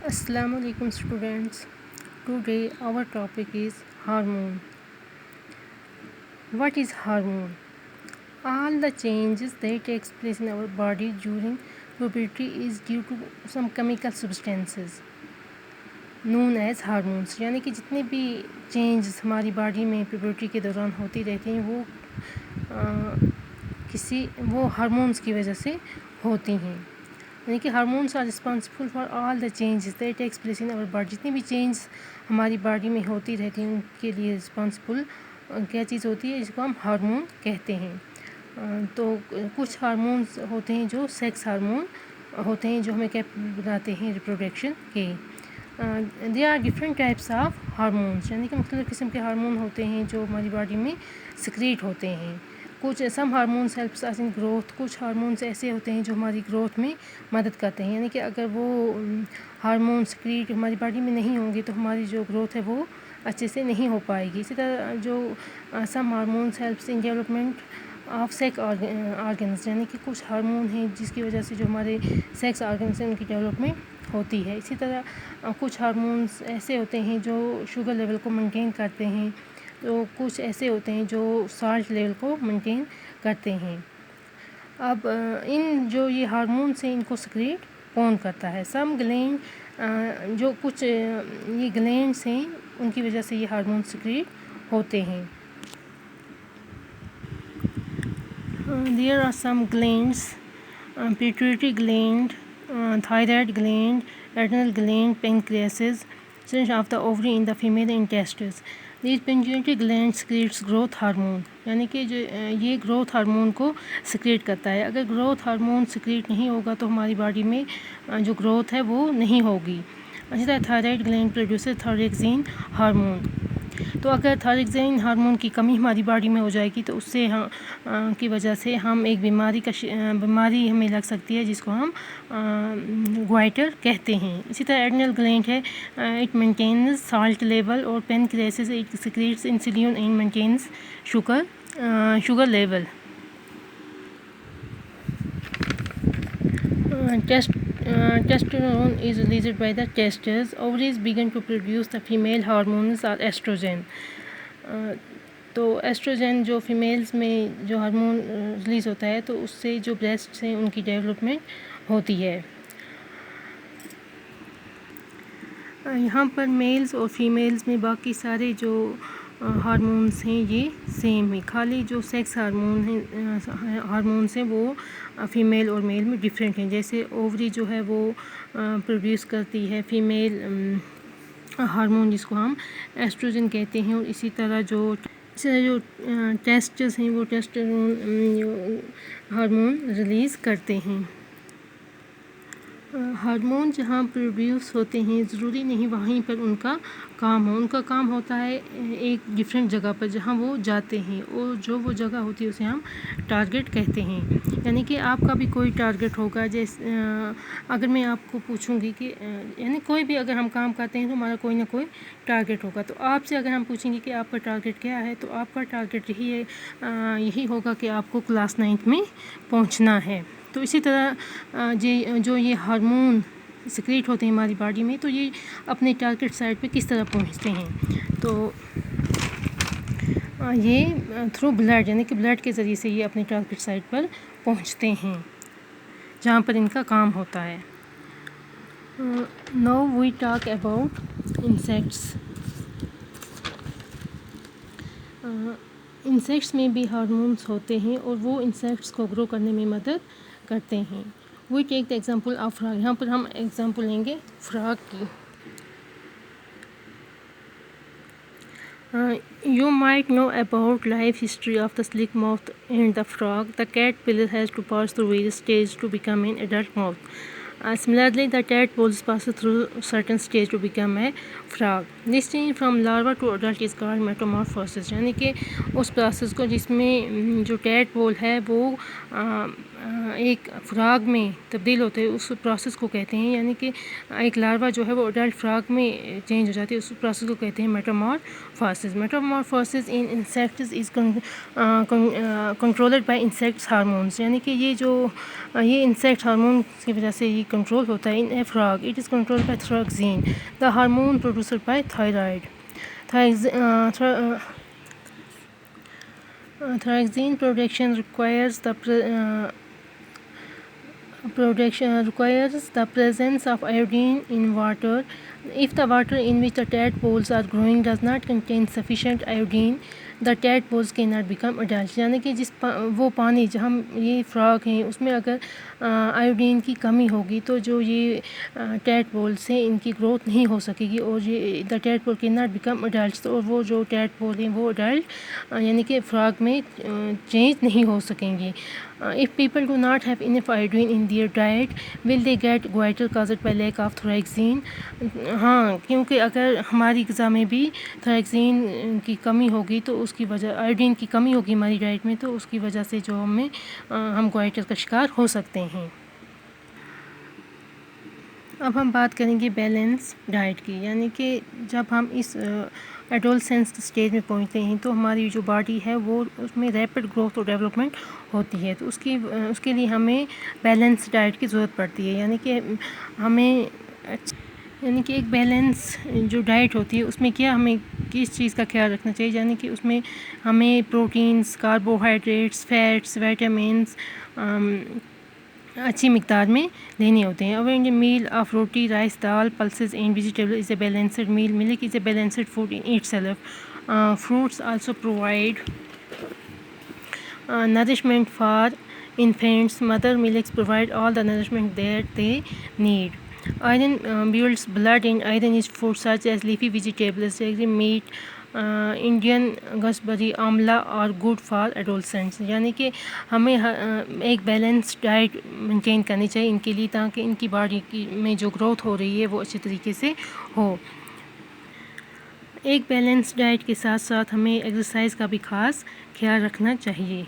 Assalamu alaikum students. Today our topic is hormone. What is hormone? All the changes that takes place in our body during puberty is due to some chemical substances known as hormones. यानी कि जितने भी changes हमारी body में puberty के दौरान होती रहती हैं वो हार्मोन्स की वजह से होती हैं. यानी कि hormones are responsible for all the changes that takes place in our body. जितनी भी चेंज हमारी बॉडी में होती रहती हैं उनके लिए रिस्पॉन्सिबल क्या चीज़ होती है, जिसको हम हार्मोन कहते हैं. तो कुछ हार्मोन्स होते हैं जो सेक्स हार्मोन होते हैं, जो हमें क्या बनाते हैं रिप्रोडक्शन के. They are different types of hormones. यानी कि मुख्तलिफ़ किस्म के हार्मोन होते हैं जो हमारी बॉडी में सिक्रीट होते हैं. कुछ some hormones helps us in growth. कुछ हार्मोन्स ऐसे होते हैं जो हमारी ग्रोथ में मदद करते हैं. यानी कि अगर वो हार्मोन सिक्रीट हमारी बॉडी में नहीं होंगे तो हमारी जो ग्रोथ है वो अच्छे से नहीं हो पाएगी. इसी तरह जो some hormones helps in development of sex organs. यानी कि कुछ हार्मोन हैं जिसकी वजह से जो हमारे सेक्स ऑर्गन्स हैं उनकी डेवलपमेंट होती है. इसी तरह कुछ हार्मोन्स ऐसे होते हैं जो शुगर लेवल को मेंटेन करते हैं. तो कुछ ऐसे होते हैं जो साल्ट लेवल को मेंटेन करते हैं. अब इन जो ये हार्मोन्स हैं इनको सिक्रीट कौन करता है? सम ग्लैंड, जो कुछ ये ग्लैंड्स हैं उनकी वजह से ये हार्मोन सिक्रीट होते हैं. There are some glands, pituitary gland, thyroid gland, adrenal gland, pancreas of the ovary in the female in testis. This pituitary gland secretes growth hormone. यानी कि जो ये ग्रोथ हार्मोन को सिक्रेट करता है. अगर ग्रोथ हार्मोन सिक्रेट नहीं होगा तो हमारी बॉडी में जो ग्रोथ है वो नहीं होगी. इसी तरह thyroid gland produces thyroxine hormone. तो अगर थायरोक्सिन हार्मोन की कमी हमारी बॉडी में हो जाएगी तो उससे की वजह से हम एक बीमारी हमें लग सकती है जिसको हम ग्वाइटर कहते हैं. इसी तरह एड्रिनल ग्लैंड है, इट मेंटेन्स साल्ट लेवल, और pancreas it secretes insulin and maintains sugar level. Testosterone is released by the testes. Ovaries begin to produce the female hormones or estrogen. तो एस्ट्रोजन जो females में जो hormone release होता है तो उससे जो ब्रेस्ट्स हैं उनकी डेवलपमेंट होती है. यहाँ पर मेल्स और फीमेल्स में बाकी सारे जो हार्मोन्स हैं ये सेम है. खाली जो सेक्स हार्मोन्स हैं वो फ़ीमेल और मेल में डिफरेंट हैं. जैसे ओवरी जो है वो प्रोड्यूस करती है फीमेल हार्मोन जिसको हम एस्ट्रोजन कहते हैं, और इसी तरह जो टेस्टिस हैं वो टेस्टोस्टेरोन हार्मोन रिलीज़ करते हैं. हार्मोन जहाँ प्रोड्यूस होते हैं ज़रूरी नहीं वहीं पर उनका काम हो. उनका काम होता है एक डिफरेंट जगह पर जहाँ वो जाते हैं, और जो वो जगह होती है उसे हम टारगेट कहते हैं. यानी कि आपका भी कोई टारगेट होगा. जैसे अगर मैं आपको पूछूंगी कि यानी कोई भी अगर हम काम करते हैं तो हमारा कोई ना कोई टारगेट होगा. तो आपसे अगर हम पूछेंगे कि आपका टारगेट क्या है तो आपका टारगेट यही होगा कि आपको क्लास 9 में पहुँचना है. तो इसी तरह जो ये हार्मोन सिक्रेट होते हैं हमारी बॉडी में तो ये अपने टारगेट साइट पे किस तरह पहुंचते हैं. तो ये थ्रू ब्लड, यानी कि ब्लड के ज़रिए से ये अपने टारगेट साइट पर पहुंचते हैं जहाँ पर इनका काम होता है. Now we talk about insects. Insects में भी हार्मोन्स होते हैं और वो इंसेक्ट्स को ग्रो करने में मदद करते हैं. We take the example of frog. यहाँ पर हम एग्जांपल लेंगे फ्रॉग की. You might know about life history of the slick moth and the frog. The caterpillar has to pass through various stages to become an adult moth. Similarly, the tadpole passes through certain stage to become a frog. This change from larva to adult is called metamorphosis. यानी कि उस process को जिसमें जो tadpole है वो ایک فراگ میں تبدیل ہوتے ہیں اس پروسیس کو کہتے ہیں، یعنی کہ ایک لاروا جو ہے وہ اڈلٹ فراگ میں چینج ہو جاتی ہے، اس پروسیس کو کہتے ہیں metamorphosis. Metamorphosis in insects is controlled by insects hormones, یعنی کہ یہ انسیکٹ ہارمون کی وجہ سے یہ کنٹرول ہوتا ہے۔ In a frog it is controlled by thyroxine, the hormone produced by thyroid. Thyroxine production requires the presence of iodine in water. If the water in which the tadpoles are growing does not contain sufficient iodine, the tadpoles cannot become adults. یعنی کہ وہ پانی جہاں یہ فراگ ہیں اس میں اگر iodine کی کمی ہوگی تو جو یہ ٹیڈپولس ہیں ان کی گروتھ نہیں ہو سکے گی، اور یہ دا ٹیڈپول کین ناٹ بیکم اڈلٹس، اور وہ جو ٹیڈپول ہیں وہ اڈلٹ یعنی کہ فراگ میں چینج نہیں ہو سکیں گے۔ If people do not have enough iodine in their diet, will they get goiter caused by lack of thyroxine؟ ہاں، کیونکہ اگر ہماری غذا میں بھی تھائروکسین کی کمی ہوگی تو اس کی وجہ آیوڈین کی کمی ہوگی ہماری ڈائٹ میں، تو اس کی وجہ سے جو ہم گوائٹر کا شکار ہو سکتے ہیں۔ اب ہم بات کریں گے بیلنس ڈائٹ کی، یعنی کہ جب ہم اس ایڈولسنس اسٹیج میں پہنچتے ہیں تو ہماری جو باڈی ہے وہ اس میں ریپڈ گروتھ اور ڈیولپمنٹ ہوتی ہے، تو اس کے لیے ہمیں بیلنس ڈائٹ کی ضرورت پڑتی ہے، یعنی کہ ایک بیلنس جو ڈائٹ ہوتی ہے اس میں ہمیں کس چیز کا خیال رکھنا چاہیے، یعنی کہ اس میں ہمیں پروٹینز، کاربوہائیڈریٹس، فیٹس، وائٹامنس اچھی مقدار میں لینے ہوتے ہیں۔ اور meal of roti, rice, dal, pulses and vegetables is a balanced meal. Milk is a balanced food in itself. fruits also provide nourishment for infants. Mother milks provide all the nourishment that they need. Iron builds blood, and iron is food such as leafy vegetables, meat, Indian gooseberry, amla are good for adolescents. یعنی کہ ہمیں ایک balance diet maintain کرنی چاہیے ان کے لیے، تاکہ ان کی باڈی میں جو گروتھ ہو رہی ہے وہ اچھے طریقے سے ہو۔ ایک بیلنس ڈائٹ کے ساتھ ساتھ ہمیں ایکسرسائز کا بھی خاص خیال رکھنا چاہیے۔